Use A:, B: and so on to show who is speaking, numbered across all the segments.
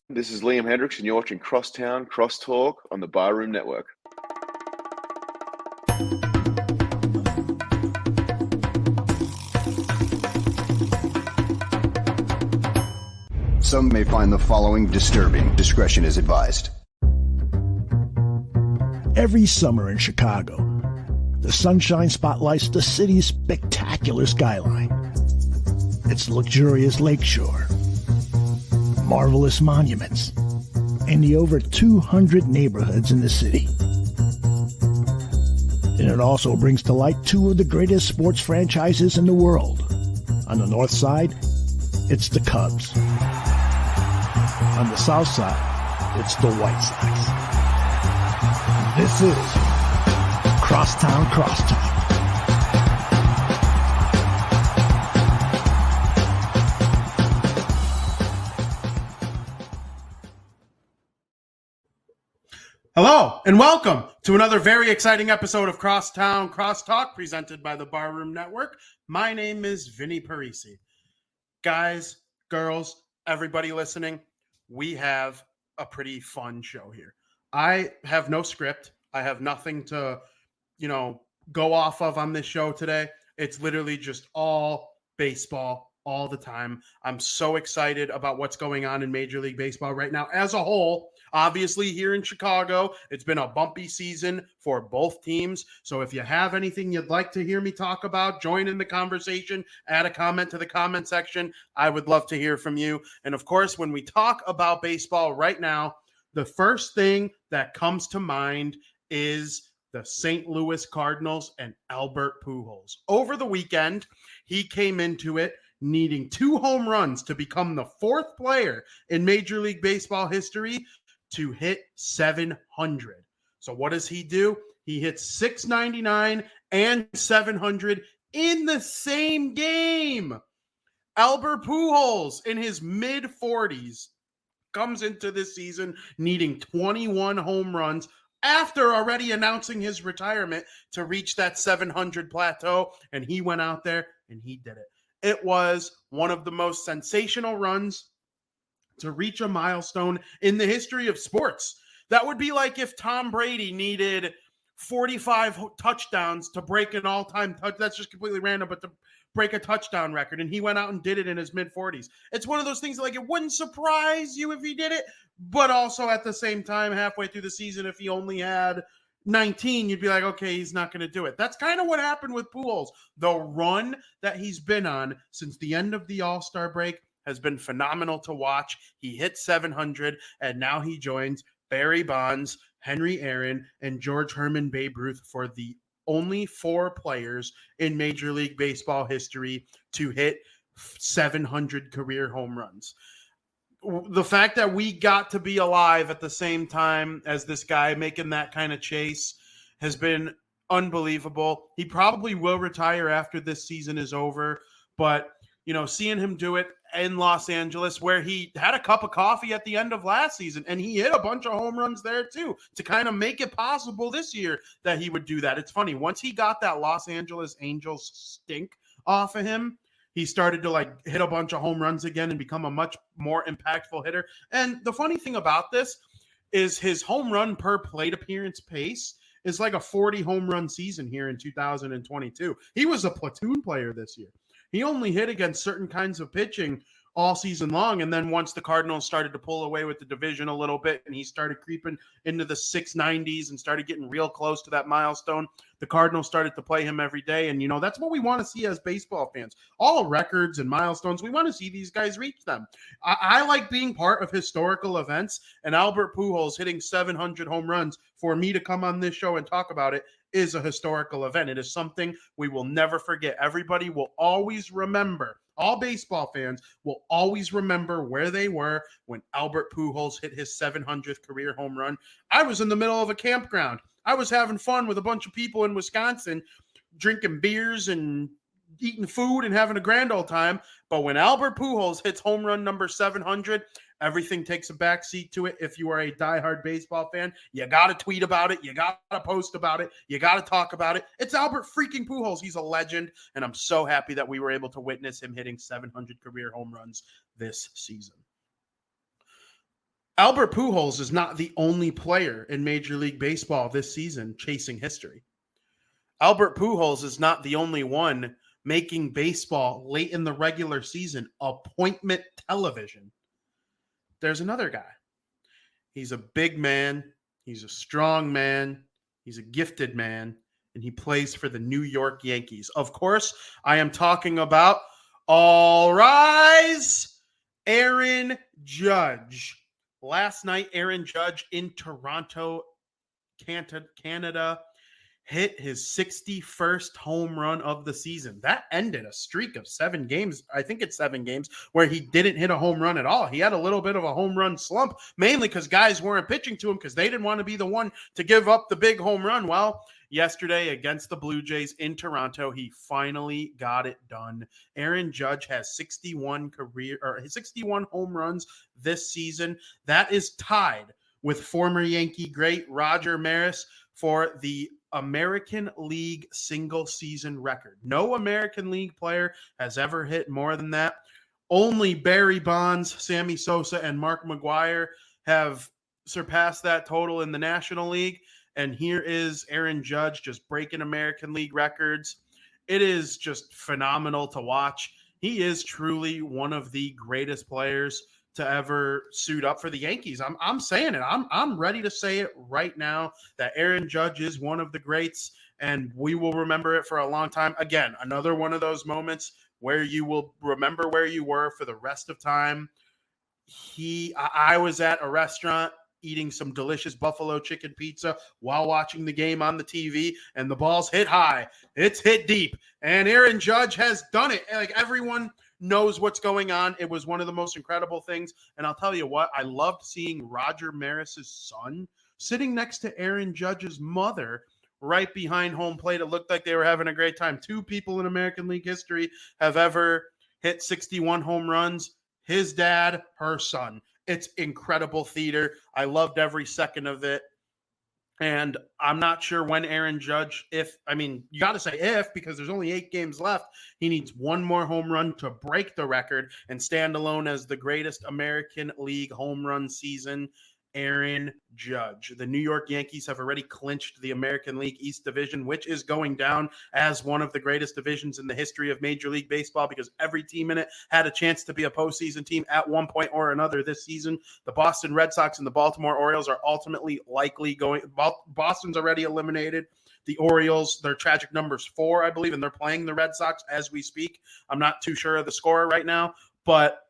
A: This is Liam Hendricks, and you're watching Crosstown Crosstalk on the Barroom Network.
B: Some may find the following disturbing. Discretion is advised.
C: Every summer in Chicago, the sunshine spotlights the city's spectacular skyline. Its luxurious lakeshore, marvelous monuments, and the over 200 neighborhoods in the city. And it also brings to light two of the greatest sports franchises in the world. On the north side, it's the Cubs. On the south side, it's the White Sox. This is Crosstown Crosstalk.
D: Hello, and welcome to another very exciting episode of Crosstown Crosstalk presented by the Barroom Network. My name is Vinnie Parise. Guys, girls, everybody listening, we have a pretty fun show here. I have no script. I have nothing to, go off of on this show today. It's literally just all baseball all the time. I'm so excited about what's going on in Major League Baseball right now as a whole. Obviously, here in Chicago, it's been a bumpy season for both teams. So if you have anything you'd like to hear me talk about, join in the conversation, add a comment to the comment section. I would love to hear from you. And of course, when we talk about baseball right now, the first thing that comes to mind is the St. Louis Cardinals and Albert Pujols. Over the weekend, he came into it needing 2 home runs to become the 4th player in Major League Baseball history to hit 700. So what does he do? He hits 699 and 700 in the same game. Albert Pujols, in his mid-40s, comes into this season needing 21 home runs after already announcing his retirement to reach that 700 plateau, and he went out there and he did it. It was one of the most sensational runs to reach a milestone in the history of sports. That would be like if Tom Brady needed 45 touchdowns to break an all-time touch. That's just completely random, but to break a touchdown record, and he went out and did it in his mid-40s. It's one of those things like it wouldn't surprise you if he did it, but also at the same time, halfway through the season, if he only had 19, you'd be like, okay, he's not going to do it. That's kind of what happened with Pujols. The run that he's been on since the end of the All-Star break has been phenomenal to watch. He hit 700, and now he joins Barry Bonds, Henry Aaron, and George Herman Babe Ruth for the only 4 players in Major League Baseball history to hit 700 career home runs. The fact that we got to be alive at the same time as this guy making that kind of chase has been unbelievable. He probably will retire after this season is over, but seeing him do it in Los Angeles, where he had a cup of coffee at the end of last season, and he hit a bunch of home runs there too, to kind of make it possible this year that he would do that. It's funny, once he got that Los Angeles Angels stink off of him, he started to hit a bunch of home runs again and become a much more impactful hitter. And the funny thing about this is his home run per plate appearance pace is like a 40 home run season here in 2022. He was a platoon player this year. He only hit against certain kinds of pitching all season long. And then once the Cardinals started to pull away with the division a little bit and he started creeping into the 690s and started getting real close to that milestone, the Cardinals started to play him every day. And, that's what we want to see as baseball fans. All records and milestones, we want to see these guys reach them. I like being part of historical events, and Albert Pujols hitting 700 home runs, for me to come on this show and talk about it, is a historical event. It is something we will never forget. Everybody will always remember. All baseball fans will always remember where they were when Albert Pujols hit his 700th career home run. I was in the middle of a campground. I was having fun with a bunch of people in Wisconsin, drinking beers and eating food and having a grand old time. But when Albert Pujols hits home run number 700, everything takes a backseat to it. If you are a diehard baseball fan, you got to tweet about it. You got to post about it. You got to talk about it. It's Albert freaking Pujols. He's a legend, and I'm so happy that we were able to witness him hitting 700 career home runs this season. Albert Pujols is not the only player in Major League Baseball this season chasing history. Albert Pujols is not the only one making baseball late in the regular season appointment television. There's another guy. He's a big man. He's a strong man. He's a gifted man. And he plays for the New York Yankees. Of course, I am talking about, all rise, Aaron Judge. Last night, Aaron Judge in Toronto, Canada, hit his 61st home run of the season. That ended a streak of 7 games. I think it's 7 games where he didn't hit a home run at all. He had a little bit of a home run slump, mainly because guys weren't pitching to him because they didn't want to be the one to give up the big home run. Well, yesterday against the Blue Jays in Toronto, he finally got it done. Aaron Judge has 61 home runs this season. That is tied with former Yankee great Roger Maris for the American League single season record. No American League player has ever hit more than that. Only Barry Bonds, Sammy Sosa, and Mark McGwire have surpassed that total in the National League. And here is Aaron Judge just breaking American League records. It is just phenomenal to watch. He is truly one of the greatest players to ever suit up for the Yankees. I'm saying it. I'm ready to say it right now that Aaron Judge is one of the greats, and we will remember it for a long time. Again, another one of those moments where you will remember where you were for the rest of time. I was at a restaurant eating some delicious buffalo chicken pizza while watching the game on the TV, and the ball's hit high. It's hit deep, and Aaron Judge has done it. Like, everyone knows what's going on. It was one of the most incredible things. And I'll tell you what, I loved seeing Roger Maris's son sitting next to Aaron Judge's mother right behind home plate. It looked like they were having a great time. 2 people in American League history have ever hit 61 home runs. His dad, her son. It's incredible theater. I loved every second of it. And I'm not sure when Aaron Judge, you got to say if, because there's only 8 games left. He needs one more home run to break the record and stand alone as the greatest American League home run season. Aaron Judge. The New York Yankees have already clinched the American League East Division, which is going down as one of the greatest divisions in the history of Major League Baseball because every team in it had a chance to be a postseason team at one point or another this season. The Boston Red Sox and the Baltimore Orioles are ultimately likely going. Boston's already eliminated. The Orioles, their tragic number's 4, I believe, and they're playing the Red Sox as we speak. I'm not too sure of the score right now, but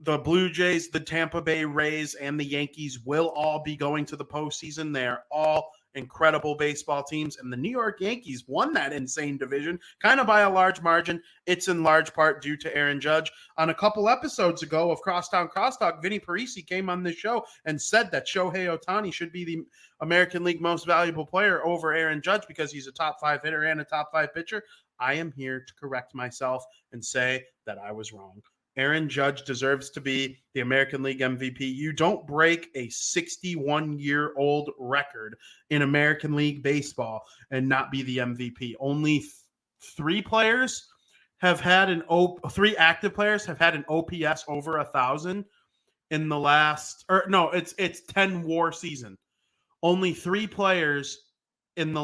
D: the Blue Jays, the Tampa Bay Rays, and the Yankees will all be going to the postseason. They're all incredible baseball teams, and the New York Yankees won that insane division kind of by a large margin. It's in large part due to Aaron Judge. On a couple episodes ago of Crosstown Crosstalk, Vinnie Parise came on this show and said that Shohei Ohtani should be the American League most valuable player over Aaron Judge because he's a top 5 hitter and a top 5 pitcher. I am here to correct myself and say that I was wrong. Aaron Judge deserves to be the American League MVP. You don't break a 61-year-old record in American League baseball and not be the MVP. Only 3 players have had 3 active players have had an OPS over 1,000 in the last, it's 10 WAR season. Only 3 players in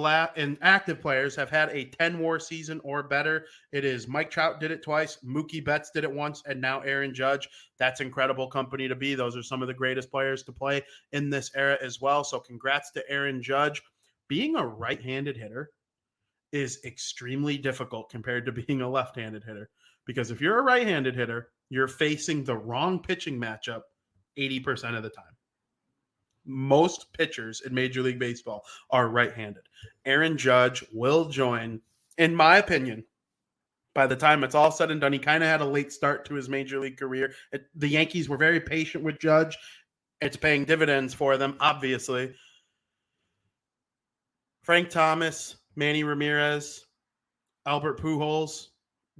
D: active players have had a 10 WAR season or better. It is Mike Trout did it twice, Mookie Betts did it once, and now Aaron Judge. That's incredible company to be. Those are some of the greatest players to play in this era as well. So congrats to Aaron Judge. Being a right-handed hitter is extremely difficult compared to being a left-handed hitter, because if you're a right-handed hitter, you're facing the wrong pitching matchup 80% of the time. Most pitchers in Major League Baseball are right-handed. Aaron Judge will join, in my opinion, by the time it's all said and done. He kind of had a late start to his Major League career. The Yankees were very patient with Judge. It's paying dividends for them, obviously. Frank Thomas, Manny Ramirez, Albert Pujols,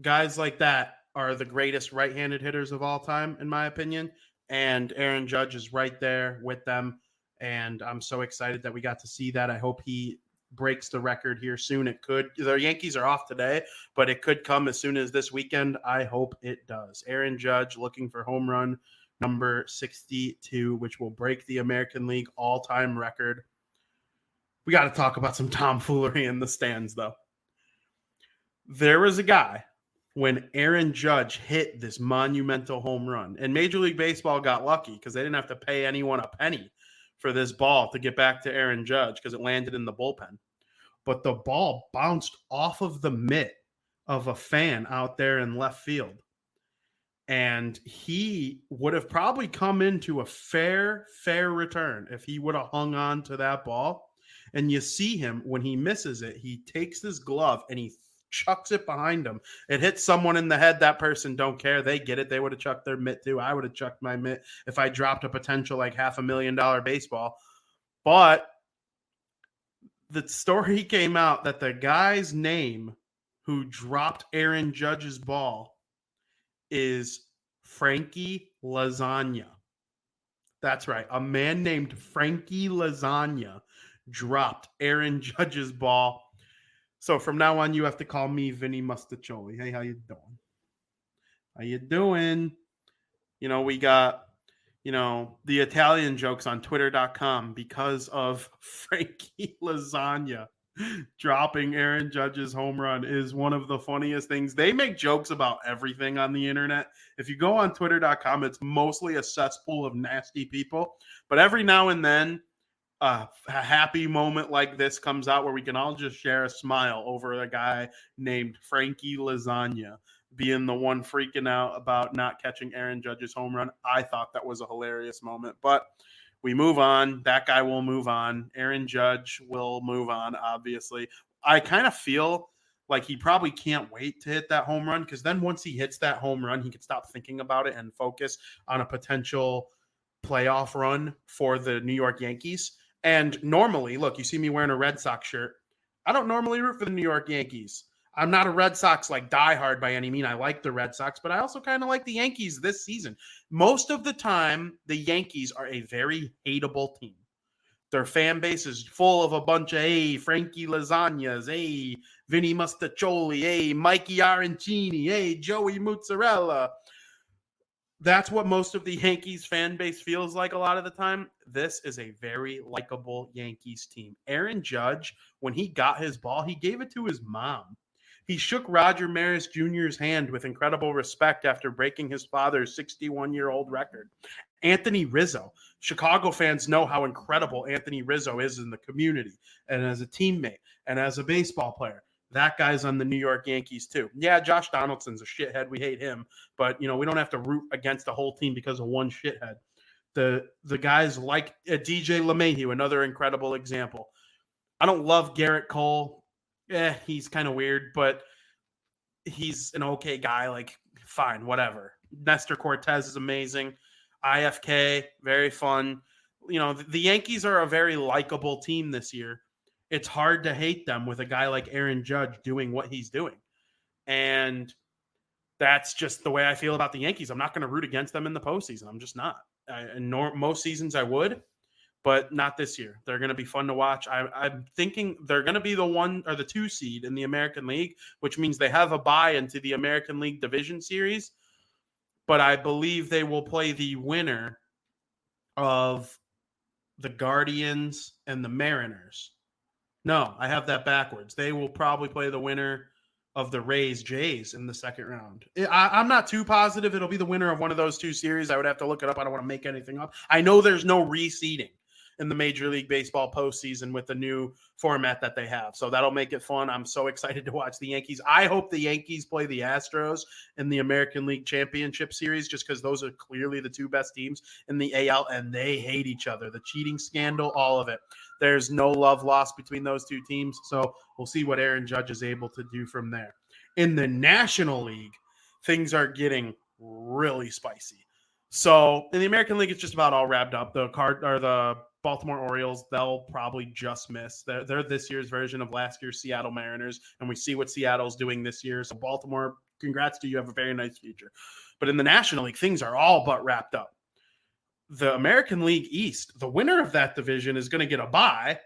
D: guys like that are the greatest right-handed hitters of all time, in my opinion. And Aaron Judge is right there with them. And I'm so excited that we got to see that. I hope he breaks the record here soon. It could. The Yankees are off today, but it could come as soon as this weekend. I hope it does. Aaron Judge looking for home run number 62, which will break the American League all-time record. We got to talk about some tomfoolery in the stands, though. There was a guy when Aaron Judge hit this monumental home run, and Major League Baseball got lucky because they didn't have to pay anyone a penny for this ball to get back to Aaron Judge because it landed in the bullpen. But the ball bounced off of the mitt of a fan out there in left field. And he would have probably come into a fair return if he would have hung on to that ball. And you see him, when he misses it, he takes his glove and he chucks it behind him. It hits someone in the head. That person don't care. They get it. They would have chucked their mitt too. I would have chucked my mitt if I dropped a potential like $500,000 baseball. But the story came out that the guy's name who dropped Aaron Judge's ball is Frankie Lasagna. That's right. A man named Frankie Lasagna dropped Aaron Judge's ball. So from now on, you have to call me Vinnie Mustacholi. Hey, how you doing? How you doing? You know, we got, the Italian jokes on twitter.com because of Frankie Lasagna dropping Aaron Judge's home run is one of the funniest things. They make jokes about everything on the internet. If you go on twitter.com, it's mostly a cesspool of nasty people. But every now and then, a happy moment like this comes out where we can all just share a smile over a guy named Frankie Lasagna being the one freaking out about not catching Aaron Judge's home run. I thought that was a hilarious moment, but we move on. That guy will move on. Aaron Judge will move on, obviously. I kind of feel like he probably can't wait to hit that home run, because then once he hits that home run, he can stop thinking about it and focus on a potential playoff run for the New York Yankees. And normally, look, you see me wearing a Red Sox shirt. I don't normally root for the New York Yankees. I'm not a Red Sox diehard by any mean. I like the Red Sox, but I also kind of like the Yankees this season. Most of the time, the Yankees are a very hateable team. Their fan base is full of a bunch of, hey, Frankie Lasagnas, hey, Vinnie Mustacholi, hey, Mikey Arancini, hey, Joey Mozzarella. That's what most of the Yankees fan base feels like a lot of the time. This is a very likable Yankees team. Aaron Judge, when he got his ball, he gave it to his mom. He shook Roger Maris Jr.'s hand with incredible respect after breaking his father's 61-year-old record. Anthony Rizzo. Chicago fans know how incredible Anthony Rizzo is in the community and as a teammate and as a baseball player. That guy's on the New York Yankees too. Yeah, Josh Donaldson's a shithead. We hate him. But, we don't have to root against the whole team because of one shithead. The guys like DJ LeMahieu, another incredible example. I don't love Garrett Cole. He's kind of weird, but he's an okay guy. Fine, whatever. Nestor Cortez is amazing. IFK, very fun. The Yankees are a very likable team this year. It's hard to hate them with a guy like Aaron Judge doing what he's doing. And that's just the way I feel about the Yankees. I'm not going to root against them in the postseason. I'm just not. Most seasons I would, but not this year. They're going to be fun to watch. I'm thinking they're going to be the 1 or the 2 seed in the American League, which means they have a bye into the American League Division Series. But I believe they will play the winner of the Guardians and the Mariners. No, I have that backwards. They will probably play the winner of the Rays-Jays in the second round. I'm not too positive it'll be the winner of one of those 2 series. I would have to look it up. I don't want to make anything up. I know there's no reseeding in the Major League Baseball postseason with the new format that they have. So that'll make it fun. I'm so excited to watch the Yankees. I hope the Yankees play the Astros in the American League Championship Series, just because those are clearly the 2 best teams in the AL, and they hate each other. The cheating scandal, all of it. There's no love lost between those 2 teams. So we'll see what Aaron Judge is able to do from there. In the National League, things are getting really spicy. So in the American League, it's just about all wrapped up. The Baltimore Orioles, they'll probably just miss. They're this year's version of last year's Seattle Mariners, and we see what Seattle's doing this year. So Baltimore, congrats to you. Have a very nice future. But in the National League, things are all but wrapped up. The American League East, the winner of that division is going to get a bye,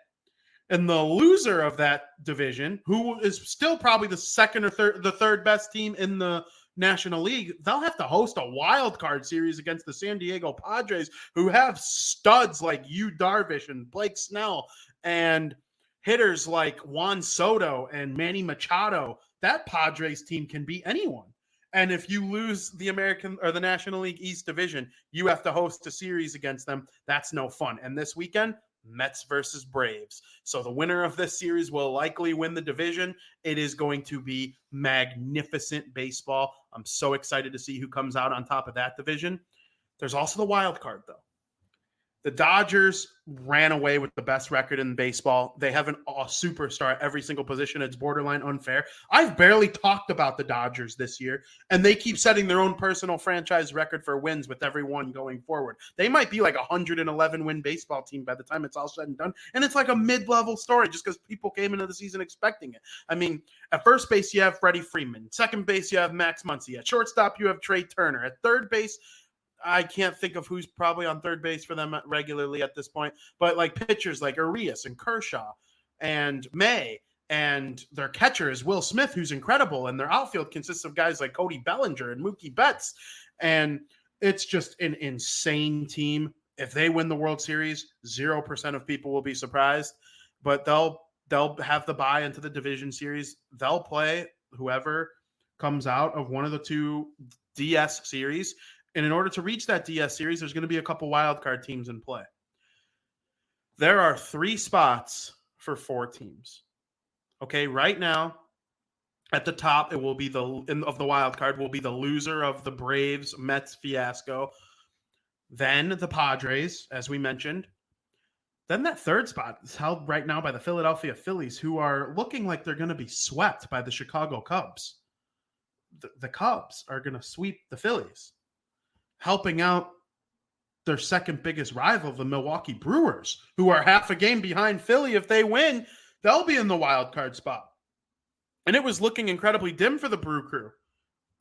D: and the loser of that division, who is still probably the third best team in the National League, they'll have to host a wild card series against the San Diego Padres, who have studs like Yu Darvish and Blake Snell and hitters like Juan Soto and Manny Machado. That Padres team can beat anyone. And if you lose the American or the National League East Division, you have to host a series against them. That's no fun. And this weekend, Mets versus Braves. So the winner of this series will likely win the division. It is going to be magnificent baseball. I'm so excited to see who comes out on top of that division. There's also the wild card, though. The Dodgers ran away with the best record in baseball. They have a superstar at every single position. It's borderline unfair. I've barely talked about the Dodgers this year, and they keep setting their own personal franchise record for wins with everyone going forward. They might be like a 111-win baseball team by the time it's all said and done, and it's like a mid-level story just because people came into the season expecting it. I mean, at first base, you have Freddie Freeman. Second base, you have Max Muncy. At shortstop, you have Trey Turner. At third base, I can't think of who's probably on third base for them regularly at this point, but like pitchers like Urias and Kershaw and May, and their catcher is Will Smith, who's incredible, and their outfield consists of guys like Cody Bellinger and Mookie Betts, and it's just an insane team. If they win the World Series, 0% of people will be surprised, but they'll have the bye into the division series. They'll play whoever comes out of one of the two DS series. And in order to reach that DS series, there's going to be a couple wildcard teams in play. There are 3 spots for 4 teams. Okay, right now, at the top, it will be of the wild card will be the loser of the Braves Mets fiasco. Then the Padres, as we mentioned. Then that third spot is held right now by the Philadelphia Phillies, who are looking like they're going to be swept by the Chicago Cubs. The Cubs are going to sweep the Phillies, helping out their second biggest rival, the Milwaukee Brewers, who are half a game behind Philly. If they win, they'll be in the wild card spot. And it was looking incredibly dim for the Brew Crew,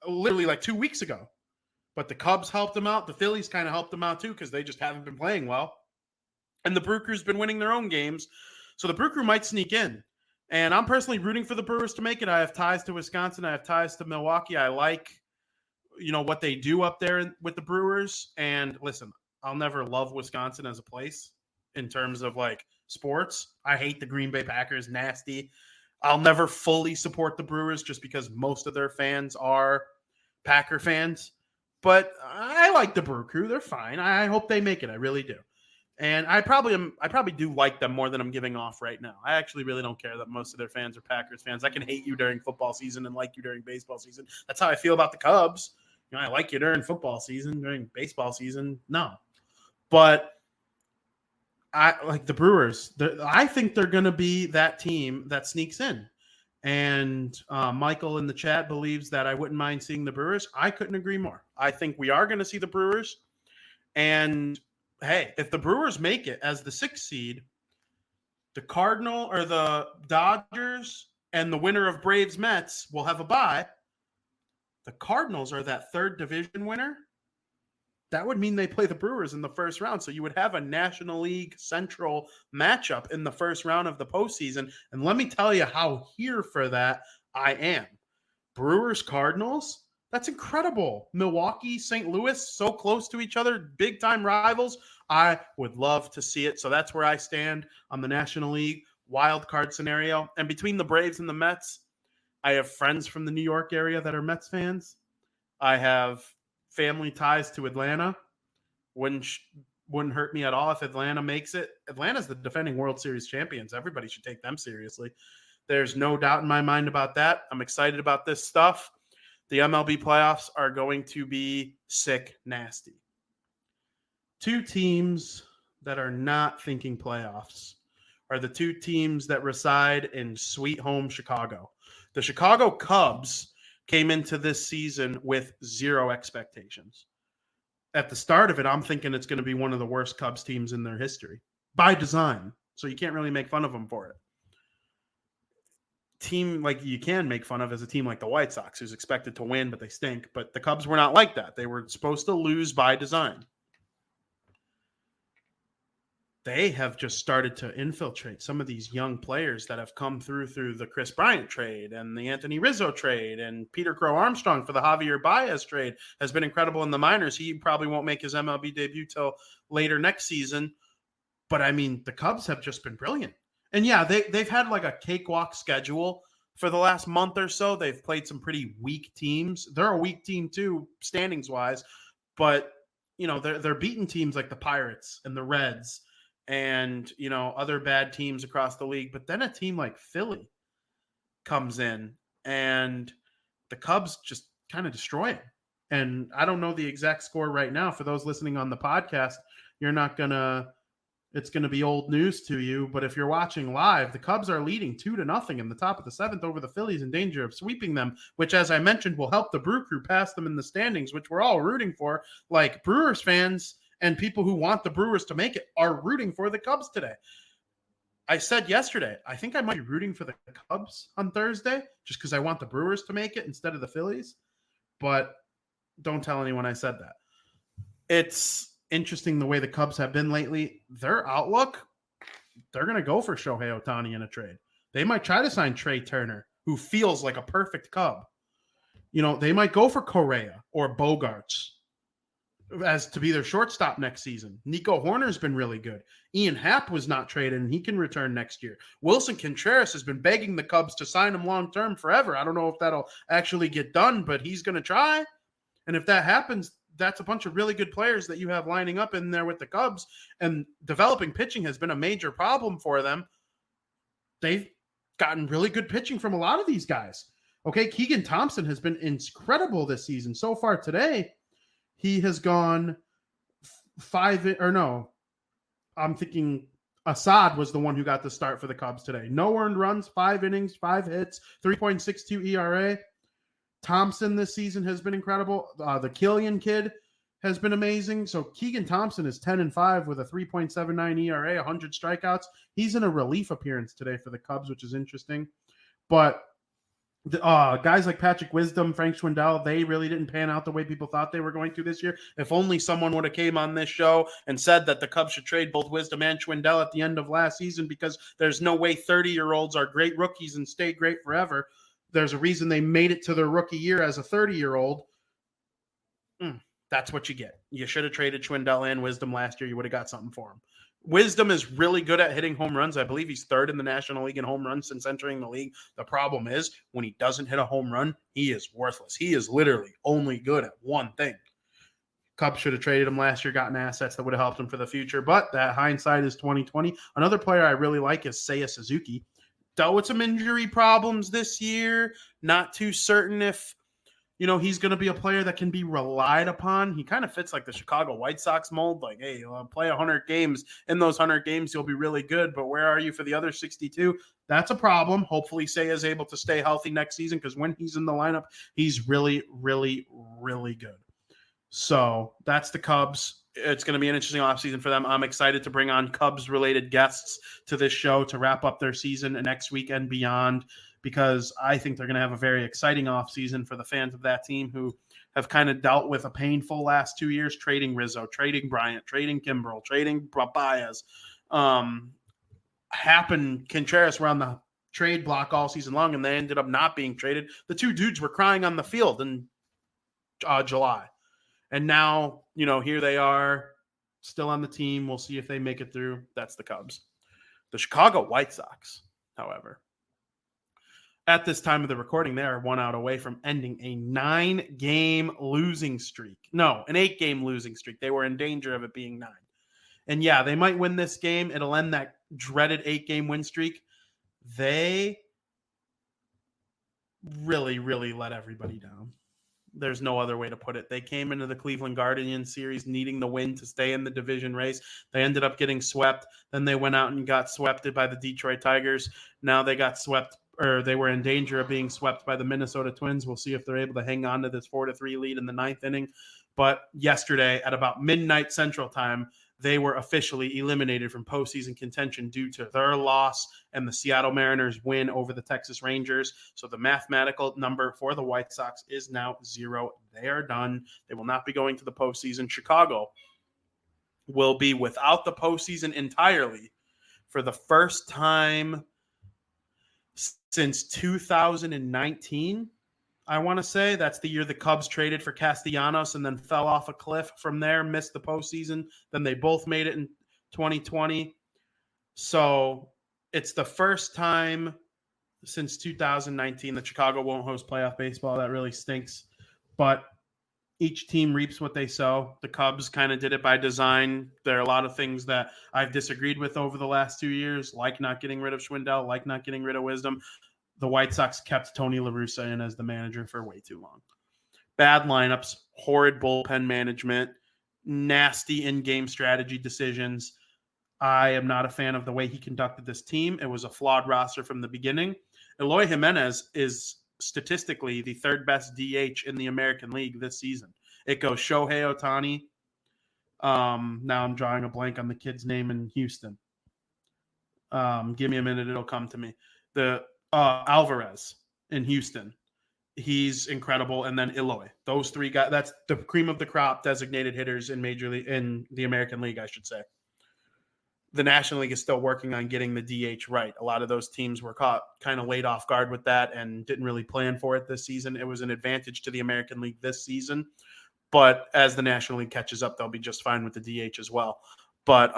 D: literally like 2 weeks ago. But the Cubs helped them out. The Phillies kind of helped them out too, because they just haven't been playing well. And the Brew Crew's been winning their own games. So the Brew Crew might sneak in. And I'm personally rooting for the Brewers to make it. I have ties to Wisconsin. I have ties to Milwaukee. I like what they do up there with the Brewers. And listen, I'll never love Wisconsin as a place in terms of like sports. I hate the Green Bay Packers, nasty. I'll never fully support the Brewers just because most of their fans are Packer fans. But I like the Brew Crew. They're fine. I hope they make it. I really do. And I probably do like them more than I'm giving off right now. I actually really don't care that most of their fans are Packers fans. I can hate you during football season and like you during baseball season. That's how I feel about the Cubs. I like you during football season, during baseball season. No. But I like the Brewers. I think they're going to be that team that sneaks in. And Michael in the chat believes that I wouldn't mind seeing the Brewers. I couldn't agree more. I think we are going to see the Brewers. And, hey, if the Brewers make it as the 6th seed, the Cardinal or the Dodgers and the winner of Braves-Mets will have a bye. The Cardinals are that 3rd division winner. That would mean they play the Brewers in the first round. So you would have a National League Central matchup in the first round of the postseason. And let me tell you how here for that I am. Brewers, Cardinals, that's incredible. Milwaukee, St. Louis, so close to each other, big-time rivals. I would love to see it. So that's where I stand on the National League wild card scenario. And between the Braves and the Mets, I have friends from the New York area that are Mets fans. I have family ties to Atlanta. Wouldn't hurt me at all if Atlanta makes it. Atlanta's the defending World Series champions. Everybody should take them seriously. There's no doubt in my mind about that. I'm excited about this stuff. The MLB playoffs are going to be sick nasty. 2 teams that are not thinking playoffs are the 2 teams that reside in sweet home Chicago. The Chicago Cubs came into this season with 0 expectations. At the start of it, I'm thinking it's going to be one of the worst Cubs teams in their history by design. So you can't really make fun of them for it. Team like you can make fun of as a team like the White Sox, who's expected to win, but they stink. But the Cubs were not like that. They were supposed to lose by design. they have just started to infiltrate some of these young players that have come through the Chris Bryant trade and the Anthony Rizzo trade, and Peter Crow Armstrong for the Javier Baez trade has been incredible in the minors. He probably won't make his MLB debut till later next season. But I mean, the Cubs have just been brilliant. And yeah, they've had like a cakewalk schedule for the last month or so. They've played some pretty weak teams. They're a weak team too, standings wise, but you know, they're beating teams like the Pirates and the Reds and, you know, other bad teams across the league. But then a team like Philly comes in and the Cubs just kind of destroy it. And I don't know the exact score right now. For those listening on the podcast, it's going to be old news to you. But if you're watching live, the Cubs are leading 2-0 in the top of the seventh over the Phillies, in danger of sweeping them, which, as I mentioned, will help the Brew Crew pass them in the standings, which we're all rooting for. Like, Brewers fans and people who want the Brewers to make it are rooting for the Cubs today. I said yesterday, I think I might be rooting for the Cubs on Thursday just because I want the Brewers to make it instead of the Phillies. But don't tell anyone I said that. It's interesting the way the Cubs have been lately. Their outlook, they're going to go for Shohei Ohtani in a trade. They might try to sign Trey Turner, who feels like a perfect Cub. You know, they might go for Correa or Bogarts as to be their shortstop next season. Nico Horner's been really good. Ian Happ was not traded, and he can return next year. Wilson Contreras has been begging the Cubs to sign him long-term forever. I don't know if that'll actually get done, but he's going to try. And if that happens, that's a bunch of really good players that you have lining up in there with the Cubs. And developing pitching has been a major problem for them. They've gotten really good pitching from a lot of these guys. Okay, Keegan Thompson has been incredible this season. So far today, he has gone I'm thinking Assad was the one who got the start for the Cubs today. No earned runs, 5 innings, 5 hits, 3.62 ERA. Thompson this season has been incredible. The Killian kid has been amazing. So Keegan Thompson is 10-5 with a 3.79 ERA, 100 strikeouts. He's in a relief appearance today for the Cubs, which is interesting. But guys like Patrick Wisdom, Frank Schwindel, they really didn't pan out the way people thought they were going to this year. If only someone would have came on this show and said that the Cubs should trade both Wisdom and Schwindel at the end of last season, because there's no way 30-year-olds are great rookies and stay great forever. There's a reason they made it to their rookie year as a 30-year-old. That's what you get. You should have traded Schwindel and Wisdom last year. You would have got something for him. Wisdom is really good at hitting home runs. I believe he's 3rd in the National League in home runs since entering the league. The problem is when he doesn't hit a home run, he is worthless. He is literally only good at one thing. Cubs should have traded him last year, gotten assets that would have helped him for the future. But that hindsight is 2020. Another player I really like is Seiya Suzuki. Dealt with some injury problems this year. Not too certain if, you know, he's going to be a player that can be relied upon. He kind of fits like the Chicago White Sox mold. Like, hey, play 100 games. In those 100 games, you'll be really good. But where are you for the other 62? That's a problem. Hopefully, Seiya is able to stay healthy next season, because when he's in the lineup, he's really, really, really good. So that's the Cubs. It's going to be an interesting offseason for them. I'm excited to bring on Cubs-related guests to this show to wrap up their season next week and beyond, because I think they're going to have a very exciting offseason for the fans of that team who have kind of dealt with a painful last 2 years, trading Rizzo, trading Bryant, trading Kimbrel, trading Baez. Happ and Contreras were on the trade block all season long, and they ended up not being traded. The two dudes were crying on the field in July. And now, you know, here they are, still on the team. We'll see if they make it through. That's the Cubs. The Chicago White Sox, however, at this time of the recording, they are 1 out away from ending a 9-game losing streak. No, an 8-game losing streak. They were in danger of it being 9. And yeah, they might win this game. It'll end that dreaded 8-game win streak. They really, really let everybody down. There's no other way to put it. They came into the Cleveland Guardians series needing the win to stay in the division race. They ended up getting swept. Then they went out and got swept by the Detroit Tigers. Now they got swept, or they were in danger of being swept by the Minnesota Twins. We'll see if they're able to hang on to this 4-3 lead in the 9th inning. But yesterday at about midnight Central Time, they were officially eliminated from postseason contention due to their loss and the Seattle Mariners win over the Texas Rangers. So the mathematical number for the White Sox is now 0. They are done. They will not be going to the postseason. Chicago, will be without the postseason entirely for the first time since 2019. I want to say that's the year the Cubs traded for Castellanos and then fell off a cliff from there, missed the postseason. Then they both made it in 2020. So it's the first time since 2019 that Chicago won't host playoff baseball. That really stinks. But each team reaps what they sow. The Cubs kind of did it by design. There are a lot of things that I've disagreed with over the last 2 years, like not getting rid of Schwindel, like not getting rid of Wisdom. The White Sox kept Tony La Russa in as the manager for way too long. Bad lineups, horrid bullpen management, nasty in-game strategy decisions. I am not a fan of the way he conducted this team. It was a flawed roster from the beginning. Eloy Jimenez is statistically the third best DH in the American League this season. It goes Shohei Ohtani. Now I'm drawing a blank on the kid's name in Houston. Give me a minute. It'll come to me. The Alvarez in Houston. He's incredible. And then Eloy. Those three guys, that's the cream of the crop designated hitters in Major League, in the American League, I should say. The National League is still working on getting the DH right. A lot of those teams were caught kind of laid off guard with that and didn't really plan for it this season. It was an advantage to the American League this season. But as the National League catches up, they'll be just fine with the DH as well. But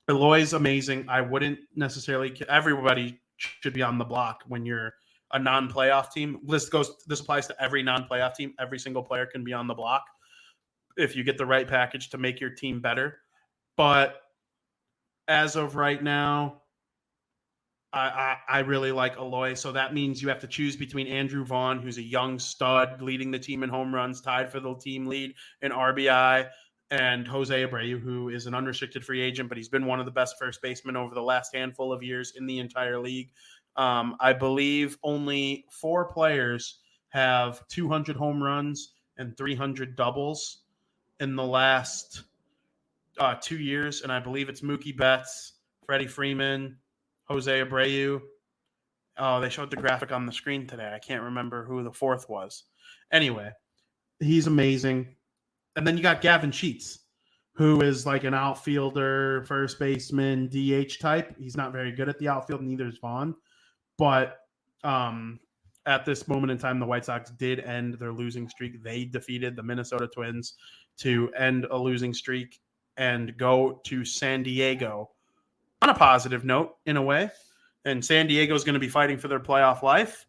D: Eloy's amazing. I wouldn't necessarily – everybody should be on the block when you're a non-playoff team. This applies to every non-playoff team. Every single player can be on the block if you get the right package to make your team better. But as of right now, I really like Eloy. So that means you have to choose between Andrew Vaughn, who's a young stud leading the team in home runs, tied for the team lead in RBI, and Jose Abreu, who is an unrestricted free agent, but he's been one of the best first basemen over the last handful of years in the entire league. I believe only 4 players have 200 home runs and 300 doubles in the last 2 years, and I believe it's Mookie Betts, Freddie Freeman, Jose Abreu. Oh, they showed the graphic on the screen today. I can't remember who the 4th was. Anyway, he's amazing. And then you got Gavin Sheets, who is like an outfielder, first baseman, DH type. He's not very good at the outfield, neither is Vaughn. But at this moment in time, the White Sox did end their losing streak. They defeated the Minnesota Twins to end a losing streak and go to San Diego on a positive note, in a way. And San Diego is going to be fighting for their playoff life.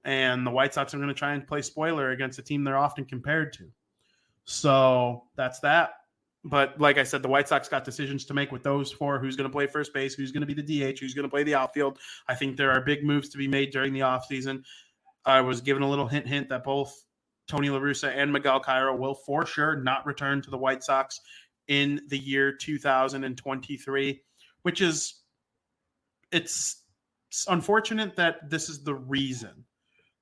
D: And the White Sox are going to try and play spoiler against a team they're often compared to. So that's that. But like I said, the White Sox got decisions to make with those 4. Who's going to play first base? Who's going to be the DH? Who's going to play the outfield? I think there are big moves to be made during the offseason. I was given a little hint that both Tony La Russa and Miguel Cairo will for sure not return to the White Sox in the year 2023, which is, it's unfortunate that this is the reason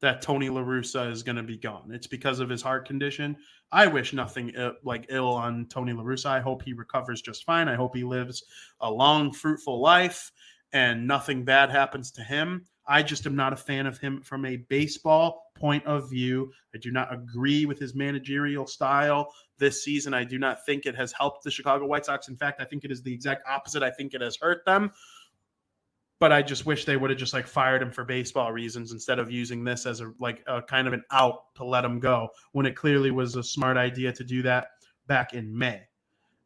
D: that Tony La Russa is going to be gone. It's because of his heart condition. I wish nothing ill on Tony La Russa. I hope he recovers just fine. I hope he lives a long, fruitful life and nothing bad happens to him. I just am not a fan of him from a baseball point of view. I do not agree with his managerial style this season. I do not think it has helped the Chicago White Sox. In fact, I think it is the exact opposite. I think it has hurt them. But I just wish they would have just fired him for baseball reasons instead of using this as a kind of an out to let him go, when it clearly was a smart idea to do that back in May.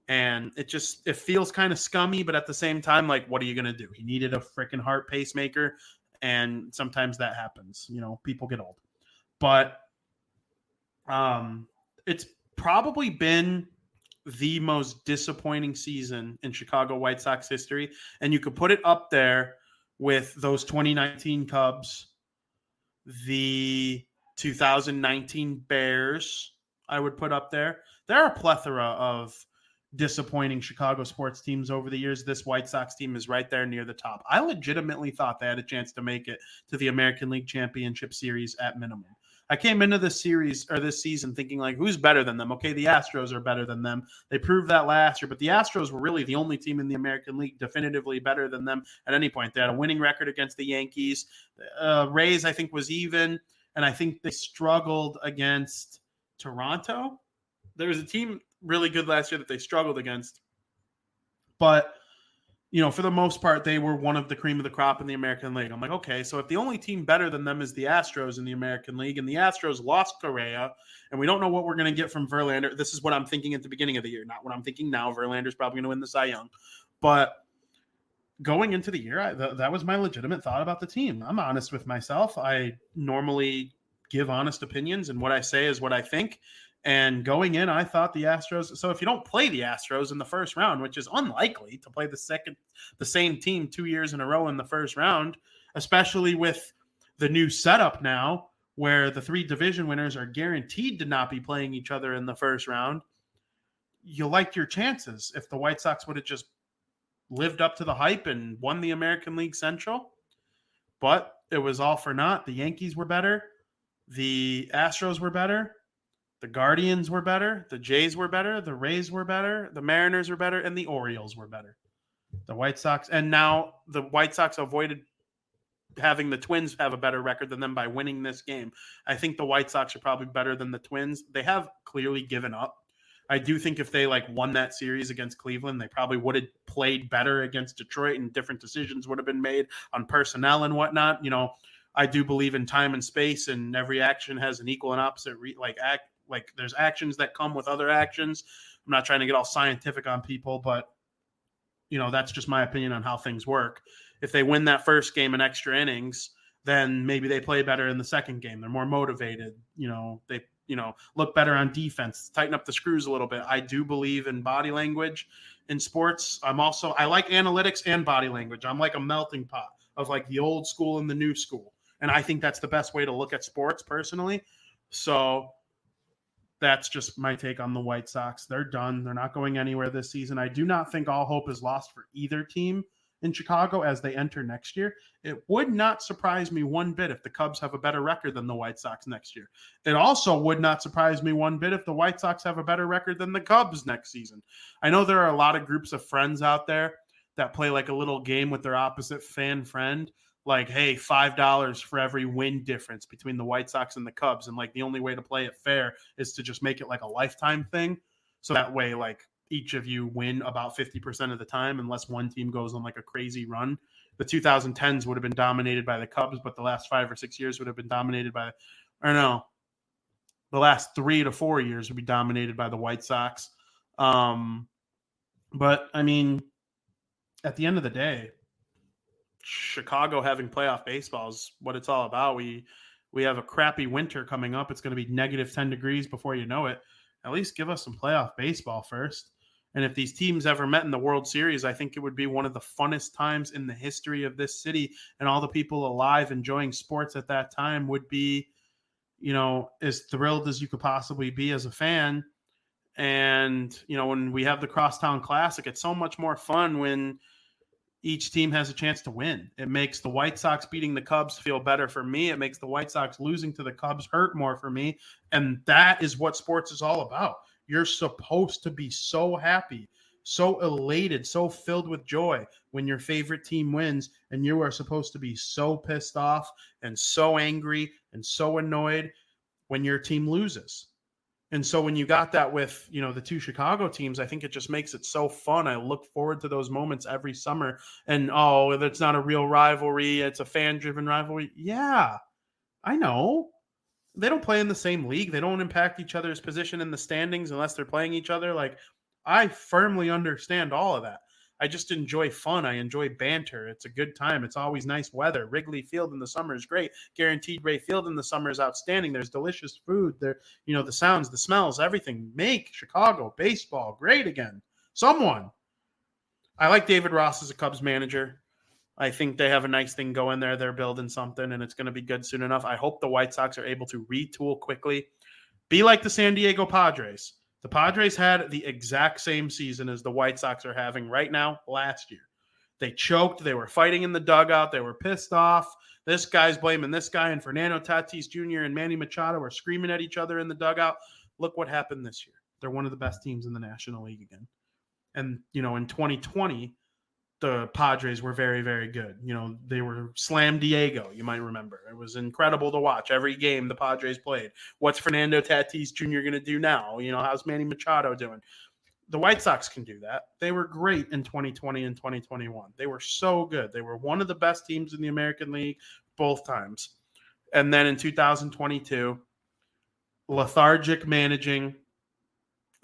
D: And it feels kind of scummy, but at the same time, what are you going to do? He needed a freaking heart pacemaker. And sometimes that happens, people get old. But it's probably been the most disappointing season in Chicago White Sox history. And you could put it up there with those 2019 Cubs, the 2019 Bears, I would put up there. There are a plethora of disappointing Chicago sports teams over the years. This White Sox team is right there near the top. I legitimately thought they had a chance to make it to the American League Championship Series at minimum. I came into this season thinking who's better than them? Okay, the Astros are better than them. They proved that last year, but the Astros were really the only team in the American League definitively better than them at any point. They had a winning record against the Yankees. Rays, I think, was even, and I think they struggled against Toronto. There was a team really good last year that they struggled against. But, for the most part, they were one of the cream of the crop in the American League. I'm like, okay, so if the only team better than them is the Astros in the American League, and the Astros lost Correa, and we don't know what we're going to get from Verlander. This is what I'm thinking at the beginning of the year, not what I'm thinking now. Verlander's probably going to win the Cy Young. But going into the year, that was my legitimate thought about the team. I'm honest with myself. I normally give honest opinions, and what I say is what I think. And going in, I thought the Astros. So if you don't play the Astros in the first round, which is unlikely to play the same team 2 years in a row in the first round, especially with the new setup now, where the 3 division winners are guaranteed to not be playing each other in the first round, you like your chances. If the White Sox would have just lived up to the hype and won the American League Central, but it was all for naught. The Yankees were better. The Astros were better. The Guardians were better. The Jays were better. The Rays were better. The Mariners were better. And the Orioles were better. The White Sox. And now the White Sox avoided having the Twins have a better record than them by winning this game. I think the White Sox are probably better than the Twins. They have clearly given up. I do think if they won that series against Cleveland, they probably would have played better against Detroit, and different decisions would have been made on personnel and whatnot. I do believe in time and space, and every action has an equal and opposite there's actions that come with other actions. I'm not trying to get all scientific on people, but that's just my opinion on how things work. If they win that first game in extra innings, then maybe they play better in the second game. They're more motivated. They look better on defense, tighten up the screws a little bit. I do believe in body language in sports. I like analytics and body language. I'm like a melting pot of the old school and the new school. And I think that's the best way to look at sports personally. So that's just my take on the White Sox. They're done. They're not going anywhere this season. I do not think all hope is lost for either team in Chicago as they enter next year. It would not surprise me one bit if the Cubs have a better record than the White Sox next year. It also would not surprise me one bit if the White Sox have a better record than the Cubs next season. I know there are a lot of groups of friends out there that play a little game with their opposite fan friend. Hey, $5 for every win difference between the White Sox and the Cubs. And the only way to play it fair is to just make it a lifetime thing. So that way, each of you win about 50% of the time, unless one team goes on a crazy run. The 2010s would have been dominated by the Cubs, but the last 5 or 6 years would have been dominated by, the last 3 to 4 years would be dominated by the White Sox. But I mean, at the end of the day, Chicago having playoff baseball is what it's all about. We have a crappy winter coming up. It's going to be negative 10 degrees before you know it. At least give us some playoff baseball first. And if these teams ever met in the World Series, I think it would be one of the funnest times in the history of this city. And all the people alive enjoying sports at that time would be, as thrilled as you could possibly be as a fan. And, when we have the Crosstown Classic, it's so much more fun when each team has a chance to win. It makes the White Sox beating the Cubs feel better for me. It makes the White Sox losing to the Cubs hurt more for me. And that is what sports is all about. You're supposed to be so happy, so elated, so filled with joy when your favorite team wins, and you are supposed to be so pissed off and so angry and so annoyed when your team loses. And so when you got that with, the 2 Chicago teams, I think it just makes it so fun. I look forward to those moments every summer. And, it's not a real rivalry. It's a fan-driven rivalry. Yeah, I know. They don't play in the same league. They don't impact each other's position in the standings unless they're playing each other. I firmly understand all of that. I just enjoy fun. I enjoy banter. It's a good time. It's always nice weather. Wrigley Field in the summer is great. Guaranteed Rate Field in the summer is outstanding. There's delicious food. There, the sounds, the smells, everything. Make Chicago baseball great again. Someone. I like David Ross as a Cubs manager. I think they have a nice thing going there. They're building something, and it's going to be good soon enough. I hope the White Sox are able to retool quickly. Be like the San Diego Padres. The Padres had the exact same season as the White Sox are having right now last year. They choked. They were fighting in the dugout. They were pissed off. This guy's blaming this guy, and Fernando Tatis Jr. and Manny Machado are screaming at each other in the dugout. Look what happened this year. They're one of the best teams in the National League again. And, in 2020, the Padres were very, very good. You know, they were Slam Diego, you might remember. It was incredible to watch every game the Padres played. What's Fernando Tatis Jr. going to do now? You know, how's Manny Machado doing? The White Sox can do that. They were great in 2020 and 2021. They were so good. They were one of the best teams in the American League both times. And then in 2022, lethargic managing,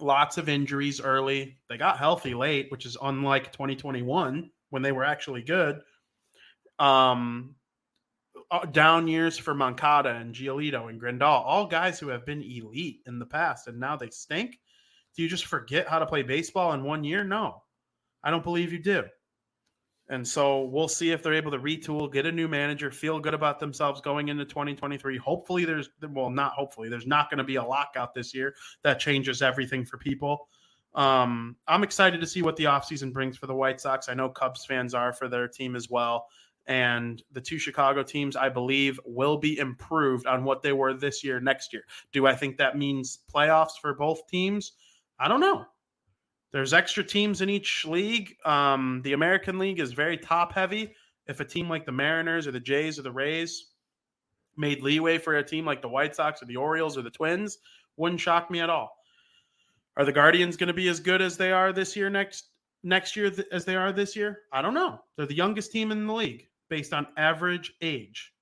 D: lots of injuries early. They got healthy late, which is unlike 2021 when they were actually good. Down years for Moncada and Giolito and Grandal, all guys who have been elite in the past, and now they stink. Do you just forget how to play baseball in 1 year? No, I don't believe you do. And so we'll see if they're able to retool, get a new manager, feel good about themselves going into 2023. Hopefully there's not going to be a lockout this year that changes everything for people. I'm excited to see what the offseason brings for the White Sox. I know Cubs fans are for their team as well. And the two Chicago teams, I believe, will be improved on what they were this year, next year. Do I think that means playoffs for both teams? I don't know. There's extra teams in each league. The American League is very top heavy. If a team like the Mariners or the Jays or the Rays made leeway for a team like the White Sox or the Orioles or the Twins, wouldn't shock me at all. Are the Guardians going to be as good as they are this year next year as they are this year? I don't know. They're the youngest team in the league based on average age.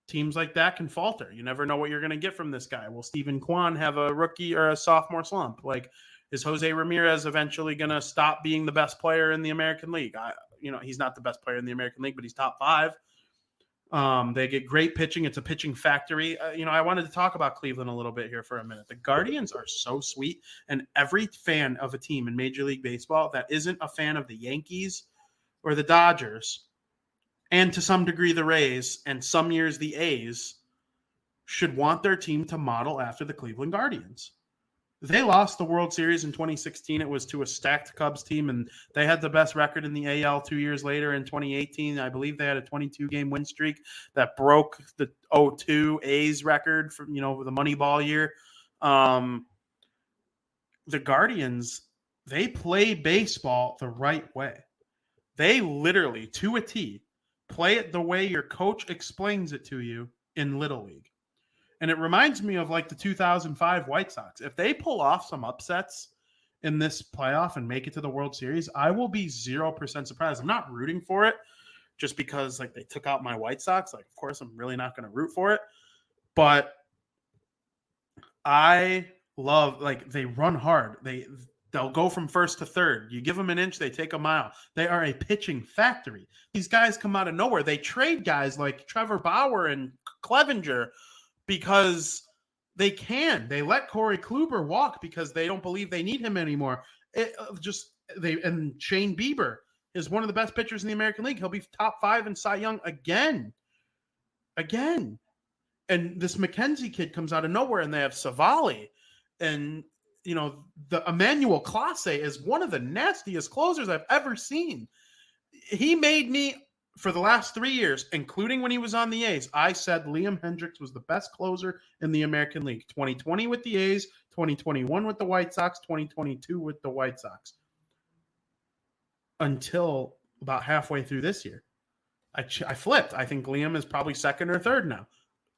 D: Teams like that can falter. You never know what you're going to get from this guy. Will Steven Kwan have a rookie or a sophomore slump? Is Jose Ramirez eventually going to stop being the best player in the American League? He's not the best player in the American League, but he's top 5. They get great pitching. It's a pitching factory. I wanted to talk about Cleveland a little bit here for a minute. The Guardians are so sweet, and every fan of a team in Major League Baseball that isn't a fan of the Yankees or the Dodgers, and to some degree the Rays, and some years the A's, should want their team to model after the Cleveland Guardians. They lost the World Series in 2016. It was to a stacked Cubs team, and they had the best record in the AL 2 years later in 2018. I believe they had a 22-game win streak that broke the 0-2 A's record from, the Moneyball year. The Guardians, they play baseball the right way. They literally, to a T, play it the way your coach explains it to you in Little League. And it reminds me of the 2005 White Sox. If they pull off some upsets in this playoff and make it to the World Series, I will be 0% surprised. I'm not rooting for it just because they took out my White Sox. Of course, I'm really not going to root for it. But I love, they run hard. They'll go from first to third. You give them an inch, they take a mile. They are a pitching factory. These guys come out of nowhere. They trade guys like Trevor Bauer and Clevenger because they can. They let Corey Kluber walk because they don't believe they need him anymore. And Shane Bieber is one of the best pitchers in the American League. He'll be top 5 in Cy Young again. And this McKenzie kid comes out of nowhere, and they have Savali. And, the Emmanuel Clase is one of the nastiest closers I've ever seen. He made me, for the last 3 years, including when he was on the A's, I said Liam Hendricks was the best closer in the American League. 2020 with the A's, 2021 with the White Sox, 2022 with the White Sox. Until about halfway through this year. I flipped. I think Liam is probably second or third now.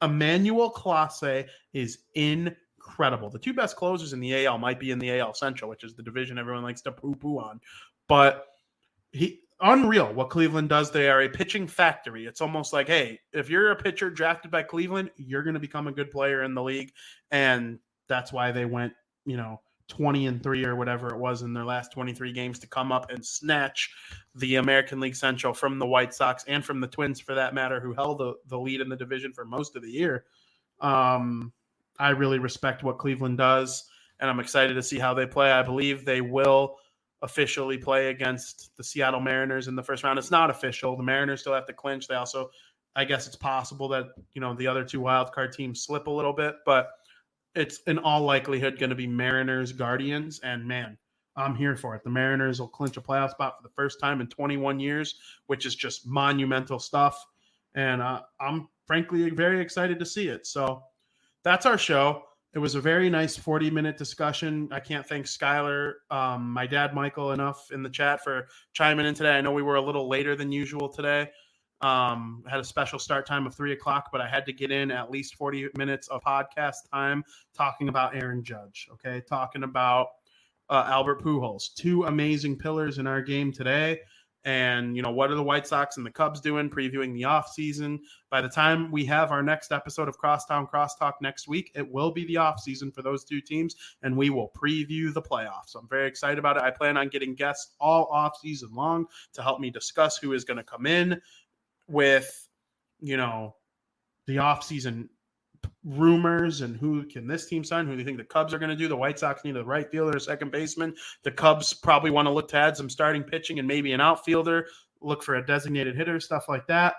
D: Emmanuel Clase is incredible. The two best closers in the AL might be in the AL Central, which is the division everyone likes to poo-poo on. But unreal what Cleveland does. They are a pitching factory. It's almost like, hey, if you're a pitcher drafted by Cleveland, you're going to become a good player in the league. And that's why they went, 20-3 or whatever it was in their last 23 games to come up and snatch the American League Central from the White Sox and from the Twins, for that matter, who held the lead in the division for most of the year. I really respect what Cleveland does, and I'm excited to see how they play. I believe they will officially play against the Seattle Mariners in the first round. It's not official. The Mariners still have to clinch. They also, I guess it's possible that, the other two wildcard teams slip a little bit, but it's in all likelihood going to be Mariners, Guardians, and man, I'm here for it. The Mariners will clinch a playoff spot for the first time in 21 years, which is just monumental stuff. And I'm frankly very excited to see it. So that's our show. It was a very nice 40-minute discussion. I can't thank Skylar, my dad, Michael, enough in the chat for chiming in today. I know we were a little later than usual today. Had a special start time of 3 o'clock, but I had to get in at least 40 minutes of podcast time talking about Aaron Judge, okay? Talking about Albert Pujols, two amazing pillars in our game today. And, what are the White Sox and the Cubs doing, previewing the offseason. By the time we have our next episode of Crosstown Crosstalk next week, it will be the offseason for those two teams, and we will preview the playoffs. So I'm very excited about it. I plan on getting guests all offseason long to help me discuss who is going to come in with, the offseason rumors and who can this team sign, who do you think the Cubs are going to do. The White Sox need a right fielder, a second baseman. The Cubs probably want to look to add some starting pitching and maybe an outfielder, look for a designated hitter, stuff like that.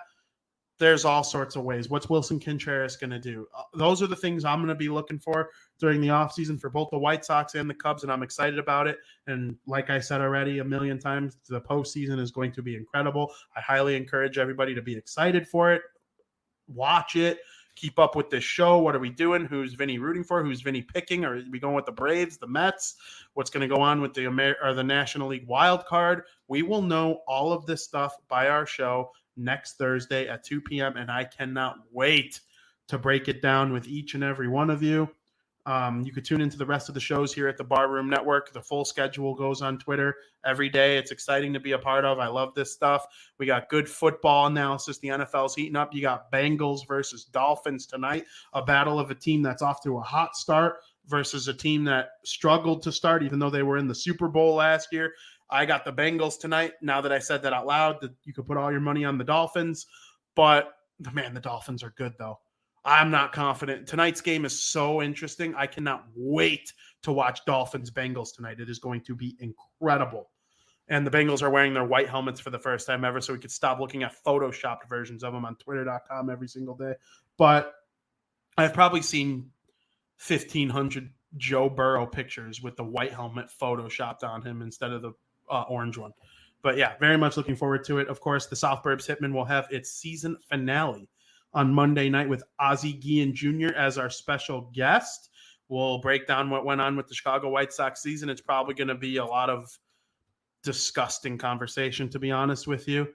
D: There's all sorts of ways. What's Wilson Contreras going to do? Those are the things I'm going to be looking for during the offseason for both the White Sox and the Cubs, and I'm excited about it. And like I said already a million times, the postseason is going to be incredible. I highly encourage everybody to be excited for it. Watch it. Keep up with this show. What are we doing? Who's Vinny rooting for? Who's Vinny picking? Are we going with the Braves, the Mets? What's going to go on with the National League wild card? We will know all of this stuff by our show next Thursday at 2 p.m., and I cannot wait to break it down with each and every one of you. You could tune into the rest of the shows here at the Barroom Network. The full schedule goes on Twitter every day. It's exciting to be a part of. I love this stuff. We got good football analysis. The NFL's heating up. You got Bengals versus Dolphins tonight, a battle of a team that's off to a hot start versus a team that struggled to start, even though they were in the Super Bowl last year. I got the Bengals tonight. Now that I said that out loud, that you could put all your money on the Dolphins. But, man, the Dolphins are good, though. I'm not confident. Tonight's game is so interesting. I cannot wait to watch Dolphins-Bengals tonight. It is going to be incredible. And the Bengals are wearing their white helmets for the first time ever, so we could stop looking at photoshopped versions of them on Twitter.com every single day. But I've probably seen 1,500 Joe Burrow pictures with the white helmet photoshopped on him instead of the orange one. But, yeah, very much looking forward to it. Of course, the South Burbs Hitmen will have its season finale on Monday night with Ozzie Guillen Jr. as our special guest. We'll break down what went on with the Chicago White Sox season. It's probably going to be a lot of disgusting conversation, to be honest with you.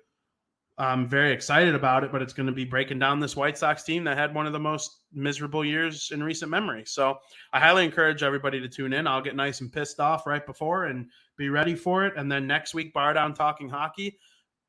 D: I'm very excited about it, but it's going to be breaking down this White Sox team that had one of the most miserable years in recent memory. So I highly encourage everybody to tune in. I'll get nice and pissed off right before and be ready for it. And then next week, Bar Down Talking Hockey,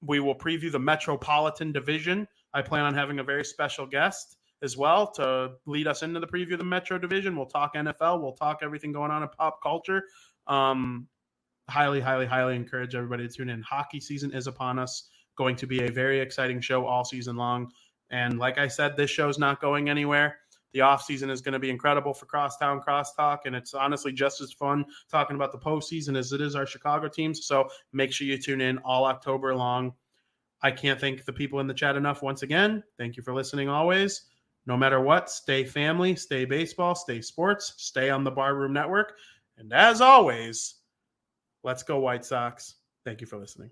D: we will preview the Metropolitan Division. I plan on having a very special guest as well to lead us into the preview of the Metro Division. We'll talk NFL. We'll talk everything going on in pop culture. Highly, highly, highly encourage everybody to tune in. Hockey season is upon us. Going to be a very exciting show all season long. And like I said, this show's not going anywhere. The offseason is going to be incredible for Crosstown Crosstalk, and it's honestly just as fun talking about the postseason as it is our Chicago teams. So make sure you tune in all October long. I can't thank the people in the chat enough once again. Thank you for listening always. No matter what, stay family, stay baseball, stay sports, stay on the Barroom Network. And as always, let's go White Sox. Thank you for listening.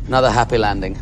E: Another happy landing.